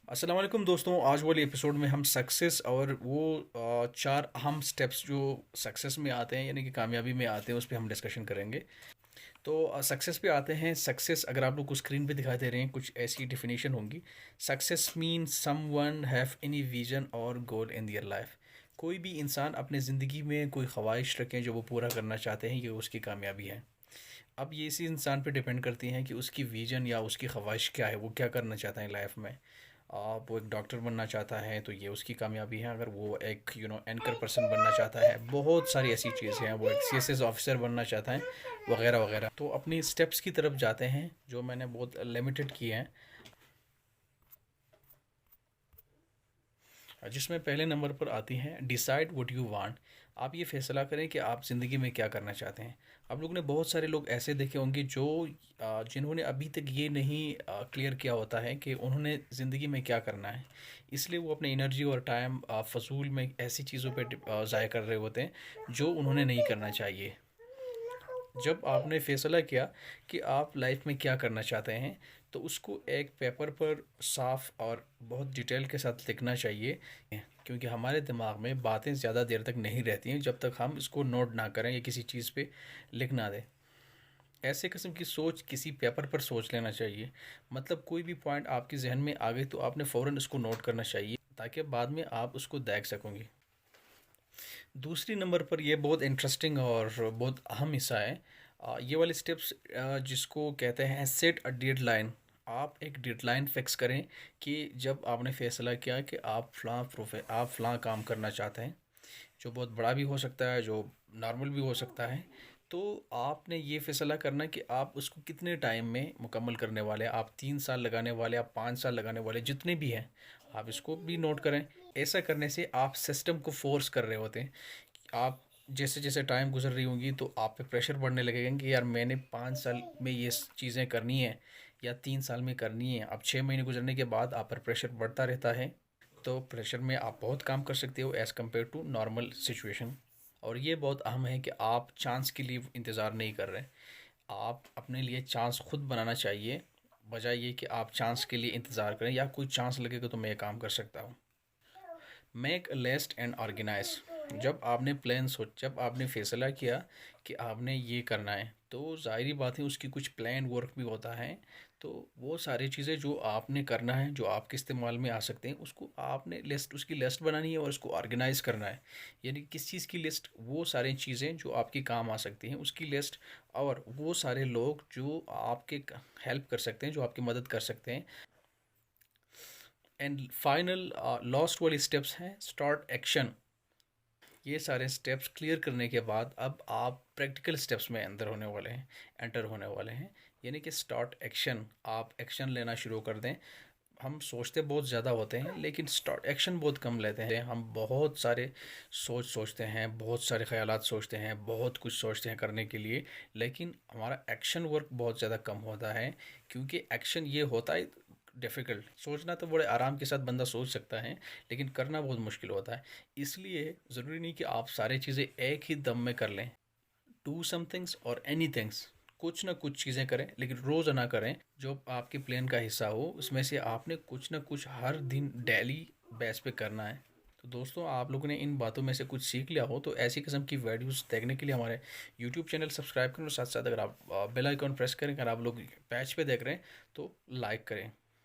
अस्सलाम वालेकुम दोस्तों। आज वाले एपिसोड में हम सक्सेस और वो चार अहम स्टेप्स जो सक्सेस में आते हैं यानी कि कामयाबी में आते हैं उस पर हम डिस्कशन करेंगे। तो सक्सेस पे आते हैं। सक्सेस अगर आप लोग को स्क्रीन पे दिखाई दे रहे हैं कुछ ऐसी डिफिनीशन होंगी। Success mean someone have any vision और गोल इन दियर लाइफ। कोई भी इंसान अपने ज़िंदगी में कोई ख्वाहिश रखें जो वो पूरा करना चाहते हैं, ये उसकी कामयाबी है। अब ये इसी इंसान पे डिपेंड करती हैं कि उसकी विजन या उसकी ख्वाहिश क्या है, वो क्या करना चाहता है लाइफ में। वो एक डॉक्टर बनना चाहता है तो ये उसकी कामयाबी है। अगर वो एक एंकर पर्सन बनना चाहता है, बहुत सारी ऐसी चीज़ें हैं, वो एक सीएसएस ऑफिसर बनना चाहता है, वगैरह वगैरह। तो अपनी स्टेप्स की तरफ जाते हैं जो मैंने बहुत लिमिटेड किए हैं, जिसमें पहले नंबर पर आती हैं डिसाइड व्हाट यू वांट। आप ये फैसला करें कि आप ज़िंदगी में क्या करना चाहते हैं। आप लोगों ने बहुत सारे लोग ऐसे देखे होंगे जो जिन्होंने अभी तक ये नहीं क्लियर किया होता है कि उन्होंने ज़िंदगी में क्या करना है। इसलिए वो अपनी एनर्जी और टाइम फजूल में ऐसी चीज़ों पे ज़ाया कर रहे होते हैं जो उन्होंने नहीं करना चाहिए। जब आपने फैसला किया कि आप लाइफ में क्या करना चाहते हैं, तो उसको एक पेपर पर साफ और बहुत डिटेल के साथ लिखना चाहिए। क्योंकि हमारे दिमाग में बातें ज़्यादा देर तक नहीं रहती हैं जब तक हम इसको नोट ना करें या किसी चीज़ पे लिख ना दें। ऐसे किस्म की सोच किसी पेपर पर सोच लेना चाहिए। मतलब कोई भी पॉइंट आपके जहन में आ गई तो आपने फ़ौरन इसको नोट करना चाहिए ताकि बाद में आप उसको देख सकोगे। दूसरी नंबर पर ये बहुत इंटरेस्टिंग और बहुत अहम हिस्सा है। ये वाले स्टेप्स जिसको कहते हैं सेट अ डेडलाइन। आप एक डेडलाइन फिक्स करें कि जब आपने फैसला किया कि आप फ़लाँ काम करना चाहते हैं, जो बहुत बड़ा भी हो सकता है, जो नॉर्मल भी हो सकता है। तो आपने ये फैसला करना कि आप उसको कितने टाइम में मुकम्मल करने वाले हैं। आप 3 साल लगाने वाले, आप 5 साल लगाने वाले, जितने भी हैं आप इसको भी नोट करें। ऐसा करने से आप सिस्टम को फोर्स कर रहे होते हैं। आप जैसे जैसे टाइम गुजर रही होंगी तो आप पे प्रेशर बढ़ने लगेगा कि यार मैंने 5 साल में ये चीज़ें करनी है या 3 साल में करनी है। अब 6 महीने गुजरने के बाद आप पर प्रेशर बढ़ता रहता है। तो प्रेशर में आप बहुत काम कर सकते हो as compare to normal situation. और ये बहुत अहम है कि आप चांस के लिए इंतज़ार नहीं कर रहे। आप अपने लिए चांस खुद बनाना चाहिए, बजाय ये कि आप चांस के लिए इंतज़ार करें या कोई चांस लगेगा तो मैं ये काम कर सकता हूँ। Make a list and organise. जब आपने फैसला किया कि आपने ये करना है तो ज़ाहिरी बात है उसकी कुछ प्लान वर्क भी होता है। तो वो सारी चीज़ें जो आपने करना है, जो आपके इस्तेमाल में आ सकते हैं, उसको आपने उसकी लिस्ट बनानी है और उसको ऑर्गेनाइज करना है। यानी किस चीज़ की लिस्ट? वो सारी चीज़ें जो आपके काम आ सकती हैं उसकी लिस्ट। और वो सारे लोग जो आपके हेल्प कर सकते हैं, जो आपकी मदद कर सकते हैं। एंड फाइनल लास्ट वाली स्टेप्स हैं स्टार्ट एक्शन। ये सारे स्टेप्स क्लियर करने के बाद अब आप प्रैक्टिकल स्टेप्स में एंटर होने वाले हैं। यानी कि स्टार्ट एक्शन, आप एक्शन लेना शुरू कर दें। हम सोचते बहुत ज़्यादा होते हैं लेकिन स्टार्ट एक्शन बहुत कम लेते हैं। हम बहुत सारे सोचते हैं, बहुत सारे ख्यालात सोचते हैं, बहुत कुछ सोचते हैं करने के लिए, लेकिन हमारा एक्शन वर्क बहुत ज़्यादा कम होता है। क्योंकि एक्शन ये होता है डिफ़िकल्ट। सोचना तो बड़े आराम के साथ बंदा सोच सकता है, लेकिन करना बहुत मुश्किल होता है। इसलिए ज़रूरी नहीं कि आप सारी चीज़ें एक ही दम में कर लें। डू सम थिंग्स और एनी थिंग्स, कुछ ना कुछ चीज़ें करें लेकिन रोज़ ना करें। जो आपके प्लान का हिस्सा हो उसमें से आपने कुछ ना कुछ हर दिन डेली बेस पे करना है। तो दोस्तों, आप लोगों ने इन बातों में से कुछ सीख लिया हो तो ऐसी किस्म की वीडियोस देखने के लिए हमारे यूट्यूब चैनल सब्सक्राइब करें और साथ साथ अगर आप बेल आइकॉन प्रेस करें, अगर आप लोग पैच पे देख रहे हैं तो लाइक करें।